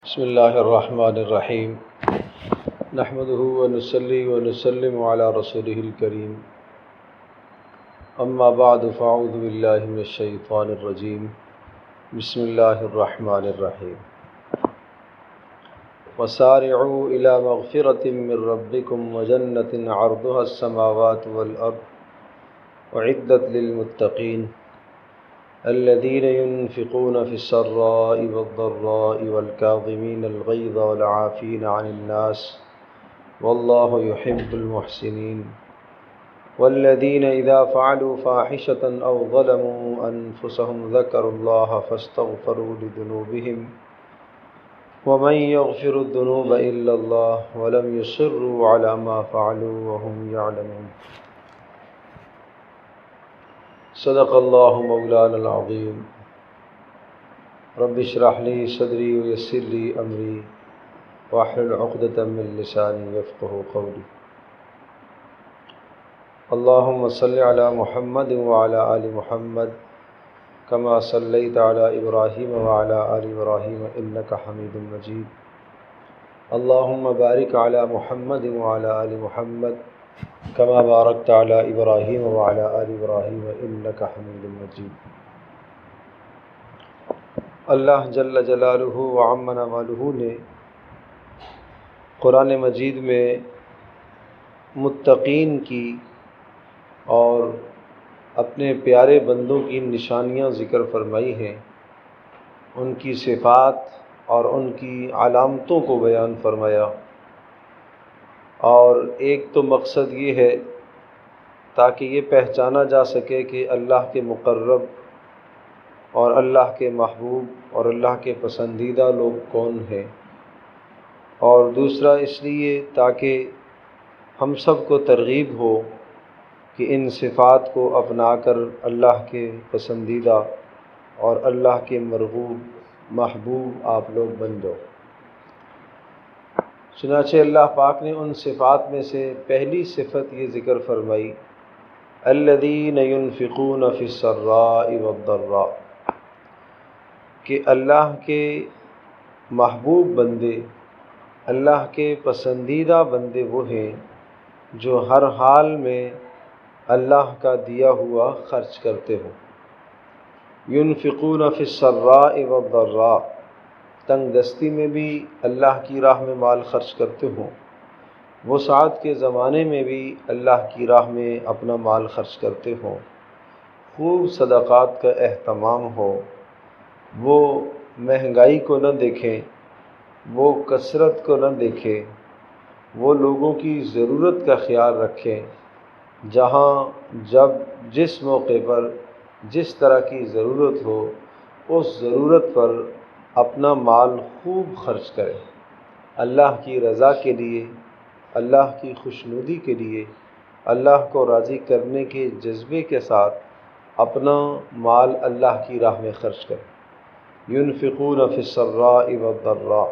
بسم اللہ الرحمن الرحیم نحمده ونصلی ونسلم علی رسولہ الکریم اما بعد فاعوذ باللہ من الشیطان الرجیم بسم اللہ الرحمن الرحیم وسارعوا الی مغفرۃ من ربکم وجنۃ عرضها السماوات والارض اعدت للمتقین الذين ينفقون في السراء والضراء والكاظمين الغيظ والعافين عن الناس والله يحب المحسنين والذين إذا فعلوا فاحشة أو ظلموا أنفسهم ذكروا الله فاستغفروا لذنوبهم ومن يغفر الذنوب إلا الله ولم يصروا على ما فعلوا وهم يعلمون صدق اللہ مولانا العظیم رب اشرح لی صدری ویسر لی امری واحلل عقدۃ من لسانی یفقہوا قولی اللہم صلی علی محمد وعلی آل محمد کما صلیت علی ابراہیم وعلی آل ابراہیم انک حمید مجید اللہم بارک علی محمد وعلی آل محمد کما بارکت علی ابراہیم وعلی آل ابراہیم انک حمید مجید۔ اللہ جل جلالہ وعم نوالہ نے قرآن مجید میں متقین کی اور اپنے پیارے بندوں کی نشانیاں ذکر فرمائی ہیں، ان کی صفات اور ان کی علامتوں کو بیان فرمایا، اور ایک تو مقصد یہ ہے تاکہ یہ پہچانا جا سکے کہ اللہ کے مقرب اور اللہ کے محبوب اور اللہ کے پسندیدہ لوگ کون ہیں، اور دوسرا اس لیے تاکہ ہم سب کو ترغیب ہو کہ ان صفات کو اپنا کر اللہ کے پسندیدہ اور اللہ کے مرغوب محبوب آپ لوگ بن جاؤ۔ چنانچہ اللہ پاک نے ان صفات میں سے پہلی صفت یہ ذکر فرمائی، الذین ينفقون فی السراء والضراء، کہ اللہ کے محبوب بندے، اللہ کے پسندیدہ بندے وہ ہیں جو ہر حال میں اللہ کا دیا ہوا خرچ کرتے ہوں۔ ينفقون فی السراء والضراء، تنگ دستی میں بھی اللہ کی راہ میں مال خرچ کرتے ہوں، وسعت کے زمانے میں بھی اللہ کی راہ میں اپنا مال خرچ کرتے ہوں، خوب صدقات کا اہتمام ہو، وہ مہنگائی کو نہ دیکھیں، وہ کثرت کو نہ دیکھیں، وہ لوگوں کی ضرورت کا خیال رکھیں، جہاں جب جس موقع پر جس طرح کی ضرورت ہو اس ضرورت پر اپنا مال خوب خرچ کریں، اللہ کی رضا کے لیے، اللہ کی خوشنودی کے لیے، اللہ کو راضی کرنے کے جذبے کے ساتھ اپنا مال اللہ کی راہ میں خرچ کریں۔ ينفقون فی السراء والضراء،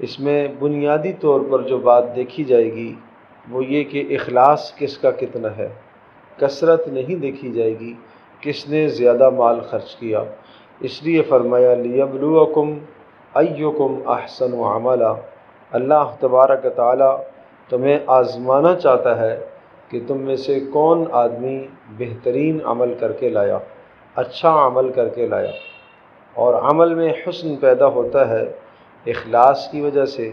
اس میں بنیادی طور پر جو بات دیکھی جائے گی وہ یہ کہ اخلاص کس کا کتنا ہے، کثرت نہیں دیکھی جائے گی کس نے زیادہ مال خرچ کیا، اس لیے فرمایا لیبلوکم ایکم احسن عملا، اللہ تبارک تعالی تمہیں آزمانا چاہتا ہے کہ تم میں سے کون آدمی بہترین عمل کر کے لایا، اچھا عمل کر کے لایا، اور عمل میں حسن پیدا ہوتا ہے اخلاص کی وجہ سے،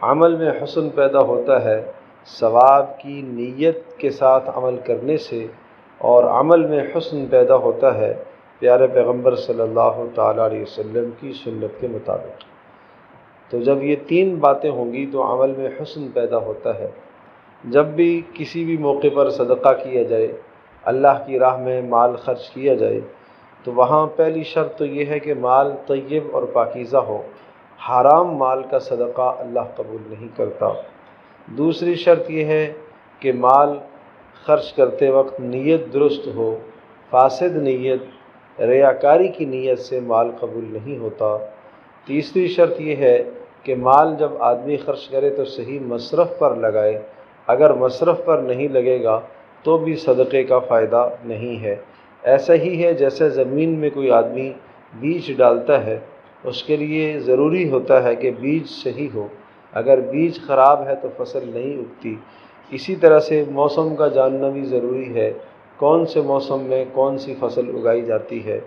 عمل میں حسن پیدا ہوتا ہے ثواب کی نیت کے ساتھ عمل کرنے سے، اور عمل میں حسن پیدا ہوتا ہے پیارے پیغمبر صلی اللہ تعالیٰ علیہ وسلم کی سنت کے مطابق۔ تو جب یہ تین باتیں ہوں گی تو عمل میں حسن پیدا ہوتا ہے۔ جب بھی کسی بھی موقع پر صدقہ کیا جائے، اللہ کی راہ میں مال خرچ کیا جائے، تو وہاں پہلی شرط تو یہ ہے کہ مال طیب اور پاکیزہ ہو، حرام مال کا صدقہ اللہ قبول نہیں کرتا۔ دوسری شرط یہ ہے کہ مال خرچ کرتے وقت نیت درست ہو، فاسد نیت، ریاکاری کی نیت سے مال قبول نہیں ہوتا۔ تیسری شرط یہ ہے کہ مال جب آدمی خرچ کرے تو صحیح مصرف پر لگائے، اگر مصرف پر نہیں لگے گا تو بھی صدقے کا فائدہ نہیں ہے۔ ایسا ہی ہے جیسے زمین میں کوئی آدمی بیج ڈالتا ہے اس کے لیے ضروری ہوتا ہے کہ بیج صحیح ہو، اگر بیج خراب ہے تو فصل نہیں اگتی۔ اسی طرح سے موسم کا جاننا بھی ضروری ہے، کون سے موسم میں کون سی فصل اگائی جاتی ہے۔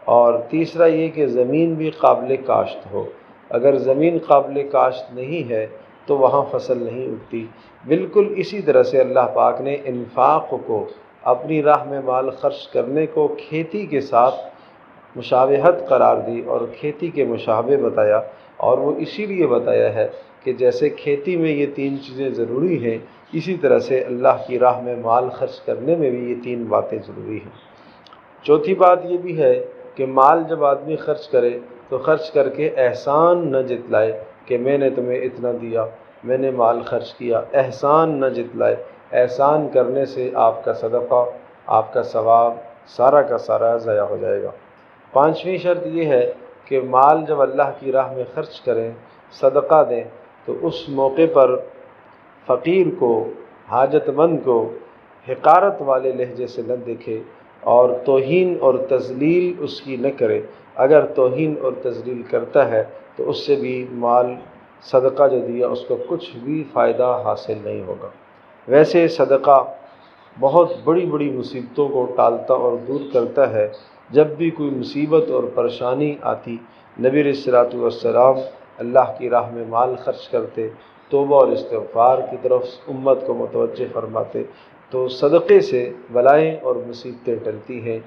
اور تیسرا یہ کہ زمین بھی قابل کاشت ہو، اگر زمین قابل کاشت نہیں ہے تو وہاں فصل نہیں اگتی۔ بالکل اسی طرح سے اللہ پاک نے انفاق کو، اپنی راہ میں مال خرچ کرنے کو کھیتی کے ساتھ مشابہت قرار دی اور کھیتی کے مشابہ بتایا، اور وہ اسی لیے بتایا ہے کہ جیسے کھیتی میں یہ تین چیزیں ضروری ہیں، اسی طرح سے اللہ کی راہ میں مال خرچ کرنے میں بھی یہ تین باتیں ضروری ہیں۔ چوتھی بات یہ بھی ہے کہ مال جب آدمی خرچ کرے تو خرچ کر کے احسان نہ جتلائے کہ میں نے تمہیں اتنا دیا، میں نے مال خرچ کیا، احسان نہ جتلائے۔ احسان کرنے سے آپ کا صدقہ، آپ کا ثواب سارا کا سارا ضائع ہو جائے گا۔ پانچویں شرط یہ ہے کہ مال جب اللہ کی راہ میں خرچ کریں، صدقہ دیں، تو اس موقع پر فقیر کو، حاجت مند کو حقارت والے لہجے سے نہ دیکھے اور توہین اور تذلیل اس کی نہ کرے۔ اگر توہین اور تذلیل کرتا ہے تو اس سے بھی مال صدقہ جو دیا اس کو کچھ بھی فائدہ حاصل نہیں ہوگا۔ ویسے صدقہ بہت بڑی بڑی مصیبتوں کو ٹالتا اور دور کرتا ہے۔ جب بھی کوئی مصیبت اور پریشانی آتی، نبی علیہ الصلوۃ والسلام اللہ کی راہ میں مال خرچ کرتے، توبہ اور استغفار کی طرف امت کو متوجہ فرماتے، تو صدقے سے بلائیں اور مصیبتیں ٹلتی ہیں۔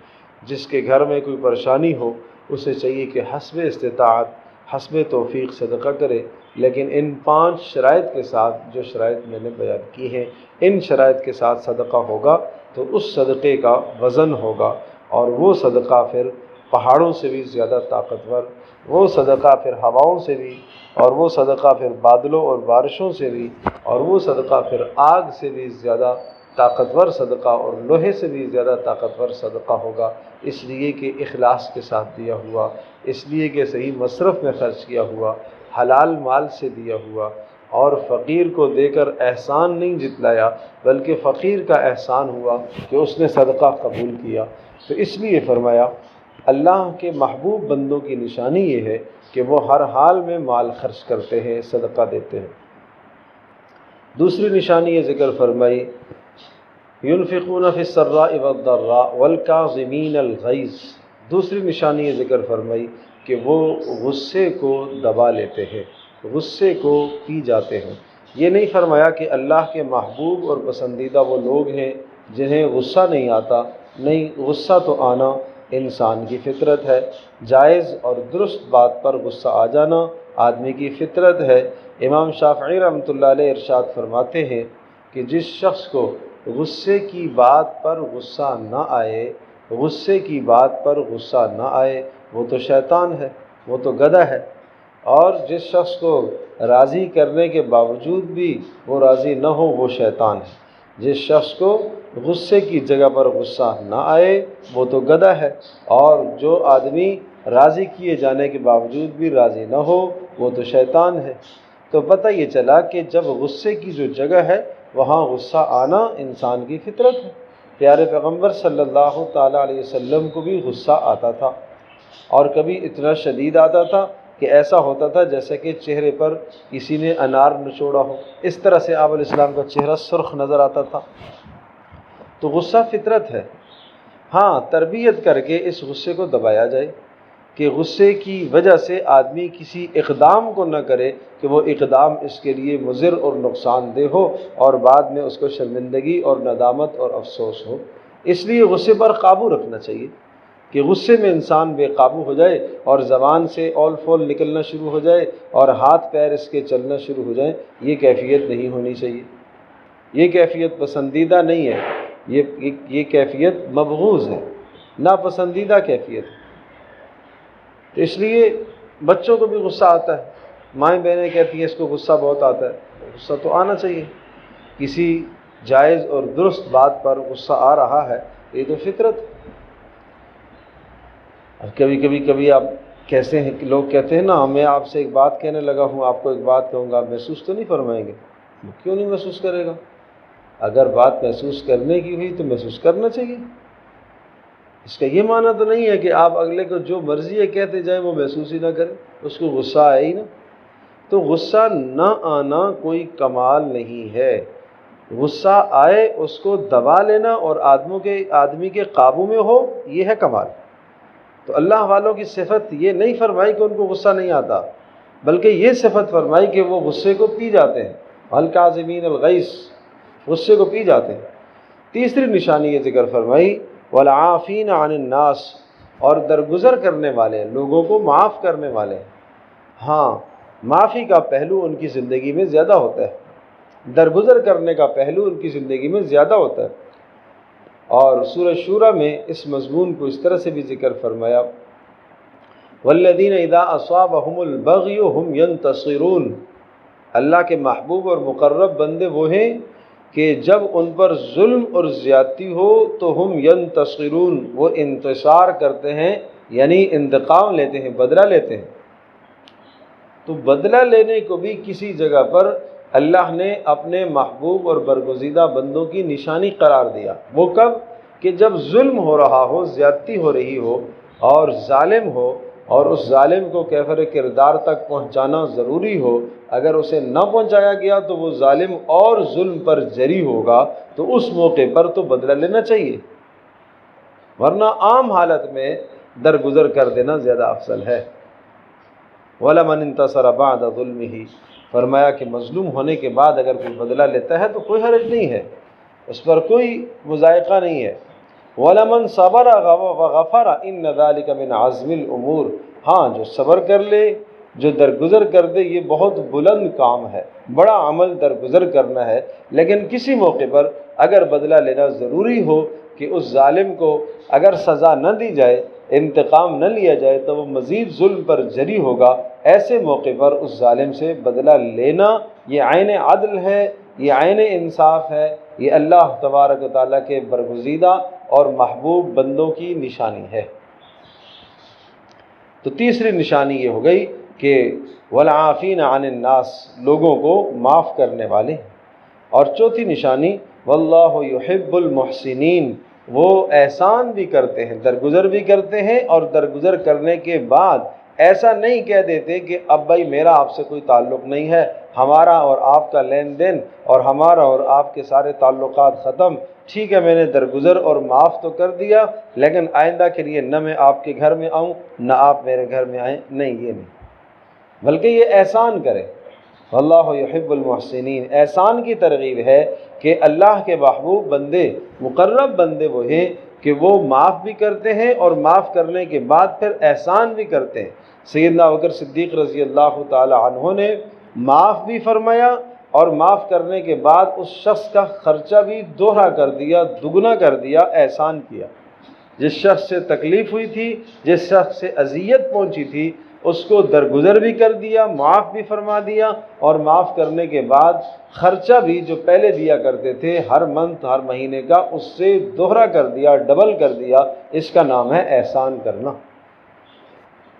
جس کے گھر میں کوئی پریشانی ہو اسے چاہیے کہ حسب استطاعت، حسب توفیق صدقہ کرے، لیکن ان 5 شرائط کے ساتھ جو شرائط میں نے بیان کی ہیں، ان شرائط کے ساتھ صدقہ ہوگا تو اس صدقے کا وزن ہوگا، اور وہ صدقہ پھر پہاڑوں سے بھی زیادہ طاقتور، وہ صدقہ پھر ہواؤں سے بھی، اور وہ صدقہ پھر بادلوں اور بارشوں سے بھی، اور وہ صدقہ پھر آگ سے بھی زیادہ طاقتور صدقہ اور لوہے سے بھی زیادہ طاقتور صدقہ ہوگا، اس لیے کہ اخلاص کے ساتھ دیا ہوا، اس لیے کہ صحیح مصرف میں خرچ کیا ہوا، حلال مال سے دیا ہوا، اور فقیر کو دے کر احسان نہیں جتلایا بلکہ فقیر کا احسان ہوا کہ اس نے صدقہ قبول کیا۔ تو اس لیے فرمایا اللہ کے محبوب بندوں کی نشانی یہ ہے کہ وہ ہر حال میں مال خرچ کرتے ہیں، صدقہ دیتے ہیں۔ دوسری نشانی یہ ذکر فرمائی، ينفقون فی السراء والضراء والکاظمین الغیظ۔ دوسری نشانی یہ ذکر فرمائی کہ وہ غصے کو دبا لیتے ہیں، غصے کو پی جاتے ہیں۔ یہ نہیں فرمایا کہ اللہ کے محبوب اور پسندیدہ وہ لوگ ہیں جنہیں غصہ نہیں آتا، نہیں، غصہ تو آنا انسان کی فطرت ہے، جائز اور درست بات پر غصہ آ جانا آدمی کی فطرت ہے۔ امام شافعی رحمۃ اللہ علیہ ارشاد فرماتے ہیں کہ جس شخص کو غصے کی بات پر غصہ نہ آئے، غصے کی بات پر غصہ نہ آئے، وہ تو شیطان ہے، وہ تو گدھا ہے۔ اور جس شخص کو راضی کرنے کے باوجود بھی وہ راضی نہ ہو، وہ شیطان ہے۔ جس شخص کو غصے کی جگہ پر غصہ نہ آئے وہ تو گدھا ہے، اور جو آدمی راضی کیے جانے کے باوجود بھی راضی نہ ہو وہ تو شیطان ہے۔ تو پتہ یہ چلا کہ جب غصے کی جو جگہ ہے وہاں غصہ آنا انسان کی فطرت ہے۔ پیارے پیغمبر صلی اللہ تعالیٰ علیہ وسلم کو بھی غصہ آتا تھا، اور کبھی اتنا شدید آتا تھا کہ ایسا ہوتا تھا جیسے کہ چہرے پر کسی نے انار نچوڑا ہو، اس طرح سے آپ علیہ السلام کا چہرہ سرخ نظر آتا تھا۔ تو غصہ فطرت ہے، ہاں تربیت کر کے اس غصے کو دبایا جائے کہ غصے کی وجہ سے آدمی کسی اقدام کو نہ کرے کہ وہ اقدام اس کے لیے مضر اور نقصان دہ ہو اور بعد میں اس کو شرمندگی اور ندامت اور افسوس ہو۔ اس لیے غصے پر قابو رکھنا چاہیے کہ غصے میں انسان بے قابو ہو جائے اور زبان سے اول فول نکلنا شروع ہو جائے اور ہاتھ پیر اس کے چلنا شروع ہو جائیں، یہ کیفیت نہیں ہونی چاہیے، یہ کیفیت پسندیدہ نہیں ہے، یہ کیفیت مبغوض ہے، ناپسندیدہ کیفیت ہے۔ تو اس لیے بچوں کو بھی غصہ آتا ہے، مائیں بہنیں کہتی ہیں اس کو غصہ بہت آتا ہے، غصہ تو آنا چاہیے، کسی جائز اور درست بات پر غصہ آ رہا ہے، یہ تو فطرت ہے۔ اور کبھی آپ کیسے ہیں کہ لوگ کہتے ہیں نا میں آپ سے ایک بات کہنے لگا ہوں، آپ کو ایک بات کہوں گا، محسوس تو نہیں فرمائیں گے؟ کیوں نہیں محسوس کرے گا؟ اگر بات محسوس کرنے کی ہوئی تو محسوس کرنا چاہیے۔ اس کا یہ معنی تو نہیں ہے کہ آپ اگلے کو جو مرضی ہے کہتے جائیں، وہ محسوس ہی نہ کریں، اس کو غصہ آئے ہی نہ۔ تو غصہ نہ آنا کوئی کمال نہیں ہے، غصہ آئے اس کو دبا لینا اور آدمی کے قابو میں ہو، یہ ہے کمال۔ تو اللہ والوں کی صفت یہ نہیں فرمائی کہ ان کو غصہ نہیں آتا، بلکہ یہ صفت فرمائی کہ وہ غصے کو پی جاتے ہیں، الکاظمین الغیظ، غصے کو پی جاتے ہیں۔ تیسری نشانی یہ ذکر فرمائی والعافین عن الناس، اور درگزر کرنے والے، لوگوں کو معاف کرنے والے۔ ہاں، معافی کا پہلو ان کی زندگی میں زیادہ ہوتا ہے، درگزر کرنے کا پہلو ان کی زندگی میں زیادہ ہوتا ہے۔ اور سورہ شورى میں اس مضمون کو اس طرح سے بھی ذکر فرمایا والذین اذا اصابهم البغی هم ینتصرون، اللہ کے محبوب اور مقرب بندے وہ ہیں کہ جب ان پر ظلم اور زیادتی ہو تو ہم ینتصرون، وہ انتصار کرتے ہیں، یعنی انتقام لیتے ہیں، بدلہ لیتے ہیں۔ تو بدلہ لینے کو بھی کسی جگہ پر اللہ نے اپنے محبوب اور برگزیدہ بندوں کی نشانی قرار دیا۔ وہ کب؟ کہ جب ظلم ہو رہا ہو، زیادتی ہو رہی ہو اور ظالم ہو، اور اس ظالم کو کیفر کردار تک پہنچانا ضروری ہو، اگر اسے نہ پہنچایا گیا تو وہ ظالم اور ظلم پر جری ہوگا، تو اس موقع پر تو بدلہ لینا چاہیے، ورنہ عام حالت میں درگزر کر دینا زیادہ افضل ہے۔ وَلَمَنِ انتصر بعد ظلمہ، فرمایا کہ مظلوم ہونے کے بعد اگر کوئی بدلہ لیتا ہے تو کوئی حرج نہیں ہے، اس پر کوئی مضائقہ نہیں ہے۔ وَلَمَنْ صَبَرَ وَغَفَرَ إِنَّ ذَلِكَ مِنْ عَزْمِ الْأُمُورِ، ہاں جو صبر کر لے، جو درگزر کر دے، یہ بہت بلند کام ہے، بڑا عمل درگزر کرنا ہے۔ لیکن کسی موقع پر اگر بدلہ لینا ضروری ہو کہ اس ظالم کو اگر سزا نہ دی جائے، انتقام نہ لیا جائے تو وہ مزید ظلم پر جری ہوگا، ایسے موقع پر اس ظالم سے بدلہ لینا یہ عین عدل ہے، یہ عین انصاف ہے، یہ اللہ تبارک و تعالیٰ کے برگزیدہ اور محبوب بندوں کی نشانی ہے۔ تو تیسری نشانی یہ ہو گئی کہ والعافین عن الناس، لوگوں کو معاف کرنے والے۔ اور چوتھی نشانی واللہ یحب المحسنین، وہ احسان بھی کرتے ہیں، درگزر بھی کرتے ہیں، اور درگزر کرنے کے بعد ایسا نہیں کہہ دیتے کہ اب بھائی میرا آپ سے کوئی تعلق نہیں ہے، ہمارا اور آپ کا لین دین اور ہمارا اور آپ کے سارے تعلقات ختم، ٹھیک ہے میں نے درگزر اور معاف تو کر دیا، لیکن آئندہ کے لیے نہ میں آپ کے گھر میں آؤں نہ آپ میرے گھر میں آئیں، نہیں، یہ نہیں، بلکہ یہ احسان کرے۔ اللہ یحب المحسنین، احسان کی ترغیب ہے کہ اللہ کے محبوب بندے، مقرب بندے وہ ہیں کہ وہ معاف بھی کرتے ہیں اور معاف کرنے کے بعد پھر احسان بھی کرتے ہیں۔ سیدنا ابوبکر صدیق رضی اللہ تعالی عنہ نے معاف بھی فرمایا اور معاف کرنے کے بعد اس شخص کا خرچہ بھی دوہرا کر دیا، دگنا کر دیا، احسان کیا۔ جس شخص سے تکلیف ہوئی تھی، جس شخص سے اذیت پہنچی تھی، اس کو درگزر بھی کر دیا، معاف بھی فرما دیا، اور معاف کرنے کے بعد خرچہ بھی جو پہلے دیا کرتے تھے ہر منتھ، ہر مہینے کا، اس سے دوہرا کر دیا، ڈبل کر دیا۔ اس کا نام ہے احسان کرنا۔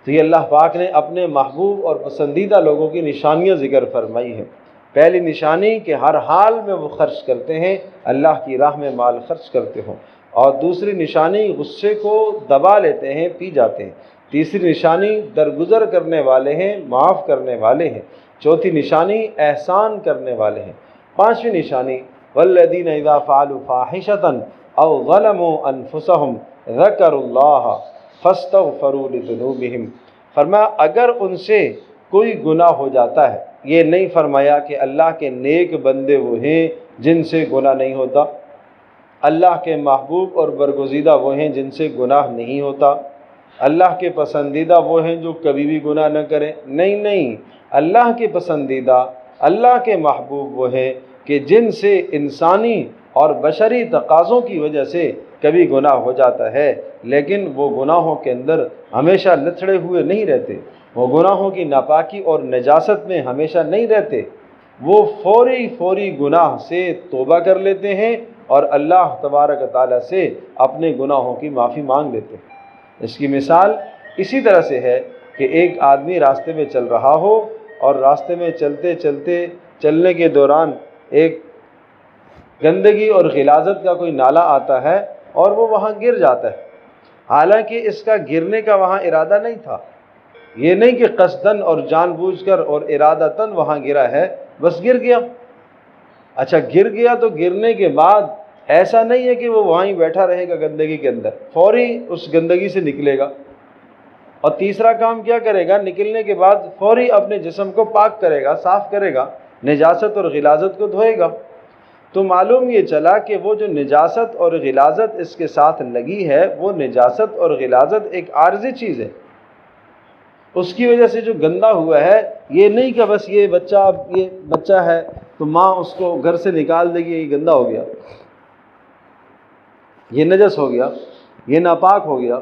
تو یہ اللہ پاک نے اپنے محبوب اور پسندیدہ لوگوں کی نشانیاں ذکر فرمائی ہیں۔ پہلی نشانی کہ ہر حال میں وہ خرچ کرتے ہیں، اللہ کی راہ میں مال خرچ کرتے ہوں، اور دوسری نشانی غصے کو دبا لیتے ہیں، پی جاتے ہیں۔ تیسری نشانی درگزر کرنے والے ہیں، معاف کرنے والے ہیں۔ چوتھی نشانی احسان کرنے والے ہیں۔ پانچویں نشانی والذین اذا فعلوا فاحشۃ او ظلموا انفسهم ذکروا اللہ فاستغفروا لذنوبہم، فرمایا اگر ان سے کوئی گناہ ہو جاتا ہے، یہ نہیں فرمایا کہ اللہ کے نیک بندے وہ ہیں جن سے گناہ نہیں ہوتا، اللہ کے محبوب اور برگزیدہ وہ ہیں جن سے گناہ نہیں ہوتا، اللہ کے پسندیدہ وہ ہیں جو کبھی بھی گناہ نہ کریں، نہیں، اللہ کے پسندیدہ، اللہ کے محبوب وہ ہیں کہ جن سے انسانی اور بشری تقاضوں کی وجہ سے کبھی گناہ ہو جاتا ہے، لیکن وہ گناہوں کے اندر ہمیشہ لتھڑے ہوئے نہیں رہتے، وہ گناہوں کی ناپاکی اور نجاست میں ہمیشہ نہیں رہتے، وہ فوری گناہ سے توبہ کر لیتے ہیں اور اللہ تبارک تعالیٰ سے اپنے گناہوں کی معافی مانگ لیتے ہیں۔ اس کی مثال اسی طرح سے ہے کہ ایک آدمی راستے میں چل رہا ہو اور راستے میں چلنے کے دوران ایک گندگی اور غلاظت کا کوئی نالا آتا ہے اور وہ وہاں گر جاتا ہے، حالانکہ اس کا گرنے کا وہاں ارادہ نہیں تھا، یہ نہیں کہ قصدن اور جان بوجھ کر اور ارادتاً وہاں گرا ہے، بس گر گیا۔ اچھا گر گیا تو گرنے کے بعد ایسا نہیں ہے کہ وہ وہیں بیٹھا رہے گا گندگی کے اندر، فوری اس گندگی سے نکلے گا۔ اور تیسرا کام کیا کرے گا، نکلنے کے بعد فوری اپنے جسم کو پاک کرے گا، صاف کرے گا، نجاست اور غلاظت کو دھوئے گا۔ تو معلوم یہ چلا کہ وہ جو نجاست اور غلاظت اس کے ساتھ لگی ہے، وہ نجاست اور غلاظت ایک عارضی چیز ہے، اس کی وجہ سے جو گندا ہوا ہے، یہ نہیں کہ بس یہ بچہ ہے تو ماں اس کو گھر سے نکال دے گی، یہ گندا ہو گیا، یہ نجس ہو گیا، یہ ناپاک ہو گیا،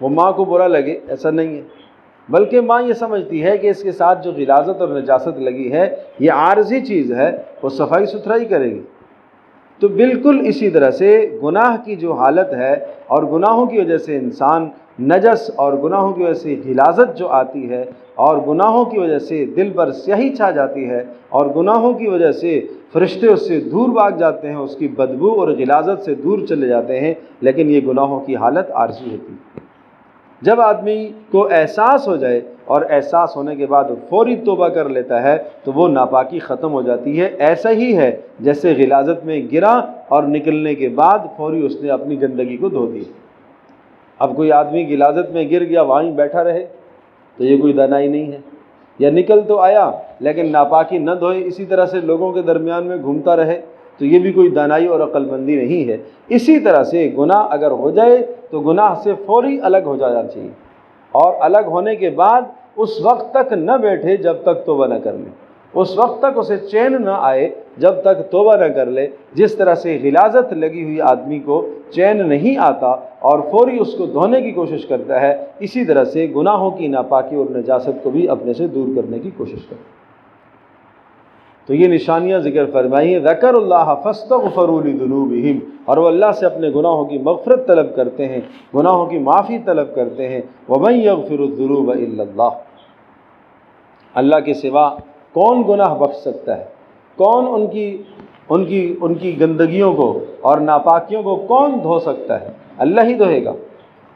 وہ ماں کو برا لگے، ایسا نہیں ہے۔ بلکہ ماں یہ سمجھتی ہے کہ اس کے ساتھ جو غلاظت اور نجاست لگی ہے یہ عارضی چیز ہے، وہ صفائی ستھرائی کرے گی۔ تو بالکل اسی طرح سے گناہ کی جو حالت ہے، اور گناہوں کی وجہ سے انسان نجس، اور گناہوں کی وجہ سے غلاظت جو آتی ہے، اور گناہوں کی وجہ سے دل پر سیاہی چھا جاتی ہے، اور گناہوں کی وجہ سے فرشتے اس سے دور بھاگ جاتے ہیں، اس کی بدبو اور غلاظت سے دور چلے جاتے ہیں، لیکن یہ گناہوں کی حالت عارضی ہوتی ہے۔ جب آدمی کو احساس ہو جائے اور احساس ہونے کے بعد فوری توبہ کر لیتا ہے تو وہ ناپاکی ختم ہو جاتی ہے۔ ایسا ہی ہے جیسے غلاظت میں گرا اور نکلنے کے بعد فوری اس نے اپنی گندگی کو دھو دی۔ اب کوئی آدمی غلاظت میں گر گیا وہیں بیٹھا رہے تو یہ کوئی دانائی نہیں ہے، یا نکل تو آیا لیکن ناپاکی نہ دھوئے، اسی طرح سے لوگوں کے درمیان میں گھومتا رہے، تو یہ بھی کوئی دانائی اور عقل مندی نہیں ہے۔ اسی طرح سے گناہ اگر ہو جائے تو گناہ سے فوری الگ ہو جانا چاہیے، اور الگ ہونے کے بعد اس وقت تک نہ بیٹھے جب تک توبہ نہ کر لے، اس وقت تک اسے چین نہ آئے جب تک توبہ نہ کر لے۔ جس طرح سے غلاظت لگی ہوئی آدمی کو چین نہیں آتا اور فوری اس کو دھونے کی کوشش کرتا ہے، اسی طرح سے گناہوں کی ناپاکی اور نجاست کو بھی اپنے سے دور کرنے کی کوشش کرتا ہے۔ تو یہ نشانیاں ذکر فرمائی ہیں۔ ذکر اللہ فاستغفروا لذنوبہم، اور وہ اللہ سے اپنے گناہوں کی مغفرت طلب کرتے ہیں، گناہوں کی معافی طلب کرتے ہیں۔ ومن یغفر الذنوب الا اللہ، اللہ کے سوا کون گناہ بخش سکتا ہے، کون ان کی گندگیوں کو اور ناپاکیوں کو کون دھو سکتا ہے، اللہ ہی دھوئے گا۔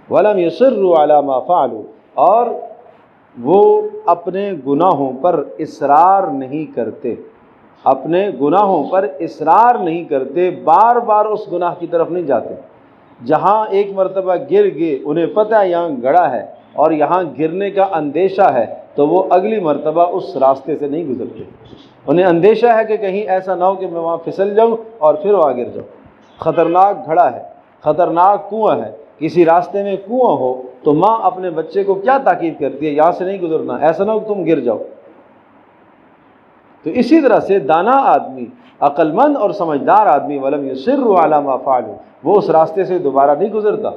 ولم یصروا علی ما فعلوا، اور وہ اپنے گناہوں پر اصرار نہیں کرتے، اپنے گناہوں پر اصرار نہیں کرتے، بار بار اس گناہ کی طرف نہیں جاتے۔ جہاں ایک مرتبہ گر گئے، انہیں پتہ ہے یہاں گڑا ہے اور یہاں گرنے کا اندیشہ ہے، تو وہ اگلی مرتبہ اس راستے سے نہیں گزرتے۔ انہیں اندیشہ ہے کہ کہیں ایسا نہ ہو کہ میں وہاں پھسل جاؤں اور پھر وہاں گر جاؤں۔ خطرناک گھڑا ہے، خطرناک کنواں ہے، کسی راستے میں کنواں ہو تو ماں اپنے بچے کو کیا تاکید کرتی ہے، یہاں سے نہیں گزرنا، ایسا نہ ہو کہ تم گر جاؤ۔ تو اسی طرح سے دانا آدمی، عقل مند اور سمجھدار آدمی، ولم یصروا علی ما فعلوا، وہ اس راستے سے دوبارہ نہیں گزرتا،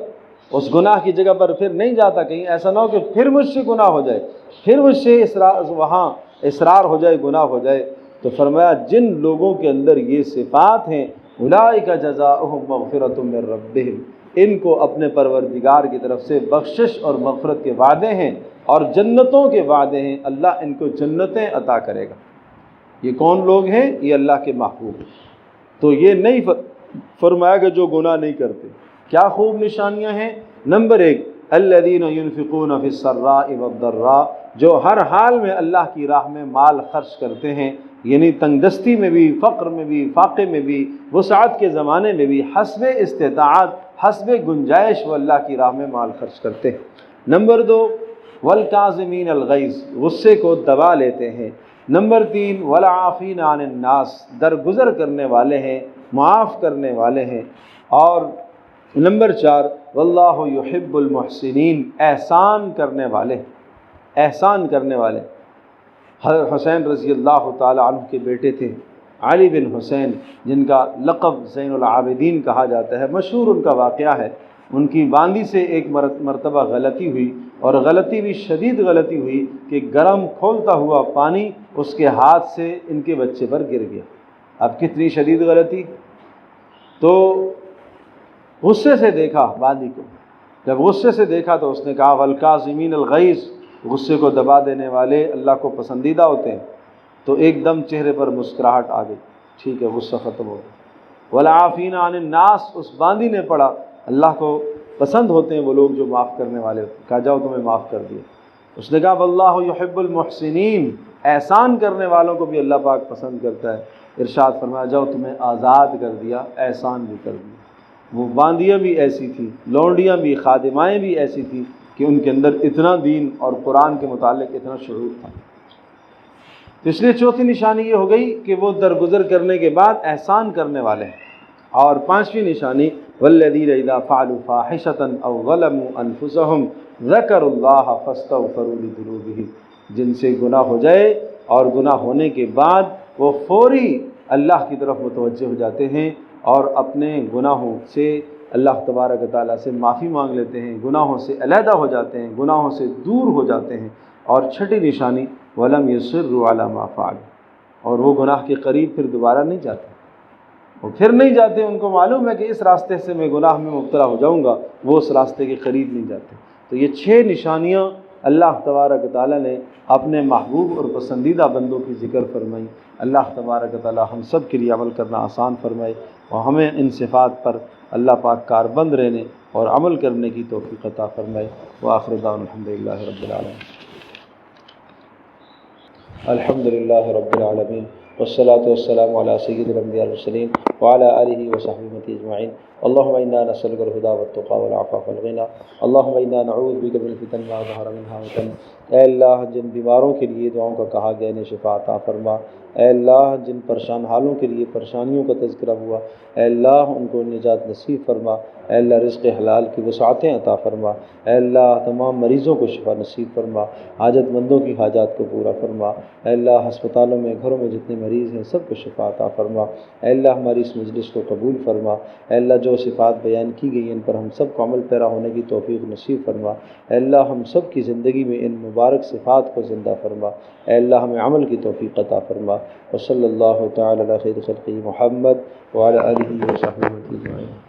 اس گناہ کی جگہ پر پھر نہیں جاتا، کہیں ایسا نہ ہو کہ پھر مجھ سے گناہ ہو جائے، پھر مجھ سے وہاں اصرار ہو جائے، گناہ ہو جائے۔ تو فرمایا جن لوگوں کے اندر یہ صفات ہیں، اولئک جزاؤہم مغفرۃ من ربہم، ان کو اپنے پروردگار کی طرف سے بخشش اور مغفرت کے وعدے ہیں اور جنتوں کے وعدے ہیں، اللہ ان کو جنتیں عطا کرے گا۔ یہ کون لوگ ہیں؟ یہ اللہ کے محبوب۔ تو یہ نہیں فرمایا کہ جو گناہ نہیں کرتے۔ کیا خوب نشانیاں ہیں؟ نمبر 1، الذین ينفقون فی السراء والضراء، جو ہر حال میں اللہ کی راہ میں مال خرچ کرتے ہیں، یعنی تنگ دستی میں بھی، فقر میں بھی، فاقے میں بھی، وسعت کے زمانے میں بھی، حسب استطاعت، حسب گنجائش وہ اللہ کی راہ میں مال خرچ کرتے ہیں۔ نمبر 2، والکاظمین الغیظ، غصے کو دبا لیتے ہیں۔ نمبر 3، والعافین عن الناس، درگزر کرنے والے ہیں، معاف کرنے والے ہیں۔ اور نمبر 4، واللہ یحب المحسنین، احسان کرنے والے، احسان کرنے والے۔ حضرت حسین رضی اللہ تعالی عنہ کے بیٹے تھے علی بن حسین، جن کا لقب زین العابدین کہا جاتا ہے، مشہور ان کا واقعہ ہے۔ ان کی باندی سے ایک مرتبہ غلطی ہوئی، اور غلطی بھی شدید غلطی ہوئی کہ گرم کھولتا ہوا پانی اس کے ہاتھ سے ان کے بچے پر گر گیا۔ اب کتنی شدید غلطی! تو غصے سے دیکھا باندی کو، جب غصے سے دیکھا تو اس نے کہا والکاظمین الغیظ، غصے کو دبا دینے والے اللہ کو پسندیدہ ہوتے ہیں۔ تو ایک دم چہرے پر مسکراہٹ آ گئی، ٹھیک ہے غصہ ختم ہو گیا۔ والعافین عن الناس، اس باندی نے پڑھا اللہ کو پسند ہوتے ہیں وہ لوگ جو معاف کرنے والے ہوتے ہیں۔ کہا جاؤ تمہیں معاف کر دیا۔ اس نے کہا واللہ یحب المحسنین، احسان کرنے والوں کو بھی اللہ پاک پسند کرتا ہے۔ ارشاد فرمایا جاؤ تمہیں آزاد کر دیا، احسان بھی کر دیا۔ وہ باندیاں بھی ایسی تھیں، لونڈیاں بھی، خادمائیں بھی ایسی تھیں کہ ان کے اندر اتنا دین اور قرآن کے متعلق اتنا شعور تھا۔ تو اس لیے چوتھی نشانی یہ ہو گئی کہ وہ درگزر کرنے کے بعد احسان کرنے والے ہیں۔ اور پانچویں نشانی والذین اذا فعلوا فاحشۃ او ظلموا انفسهم ذکروا اللہ فاستغفروا لذنوبہم، جن سے گناہ ہو جائے اور گناہ ہونے کے بعد وہ فوری اللہ کی طرف متوجہ ہو جاتے ہیں اور اپنے گناہوں سے اللہ تبارک و تعالیٰ سے معافی مانگ لیتے ہیں، گناہوں سے علیحدہ ہو جاتے ہیں، گناہوں سے دور ہو جاتے ہیں۔ اور چھٹی نشانی ولم یصروا علی ما فعلوا، اور وہ گناہ کے قریب پھر دوبارہ نہیں جاتے، وہ پھر نہیں جاتے، ان کو معلوم ہے کہ اس راستے سے میں گناہ میں مبتلا ہو جاؤں گا، وہ اس راستے کے قریب نہیں جاتے۔ تو یہ 6 نشانیاں اللہ تبارک و تعالیٰ نے اپنے محبوب اور پسندیدہ بندوں کی ذکر فرمائی۔ اللہ تبارک و تعالیٰ ہم سب کے لیے عمل کرنا آسان فرمائے اور ہمیں ان صفات پر اللہ پاک کاربند رہنے اور عمل کرنے کی توفیق عطا فرمائے۔ وآخر دعوانا الحمدللہ رب العالمین۔ الحمدللہ رب العالمین والصلاة والسلام علی سید الانبیاء والمرسلین وعلی آلہ وصحبہ اجمعین۔ اللہم انا نسألک الہدی والتقی والعفاف والغنی، اللہم انا نعوذ بک من الفتن ما ظہر منہا وبطن۔ اے اللہ جن بیماروں کے لیے دعاؤں کا کہا گیا انہیں شفا عطا فرما، اے اللہ جن پریشان حالوں کے لیے پریشانیوں کا تذکرہ ہوا، اے اللہ ان کو نجات نصیب فرما، اے اللہ رزق حلال کی وسعتیں عطا فرما، اے اللہ تمام مریضوں کو شفا نصیب فرما، حاجت مندوں کی حاجات کو پورا فرما، اے اللہ ہسپتالوں میں گھروں میں جتنے مریض ہیں سب کو شفا عطا فرما، اے اللہ ہماری اس مجلس کو قبول فرما، اے اللہ جو صفات بیان کی گئی ان پر ہم سب کو عمل پیرا ہونے کی توفیق نصیب فرما، اے اللہ ہم سب کی زندگی میں ان مبارک صفات کو زندہ فرما، اے اللہ ہمیں عمل کی توفیق عطا فرما۔ وصلی اللہ تعالی علی خیر خلقہ محمد وعلی آلہ وصحبہ اجمعین۔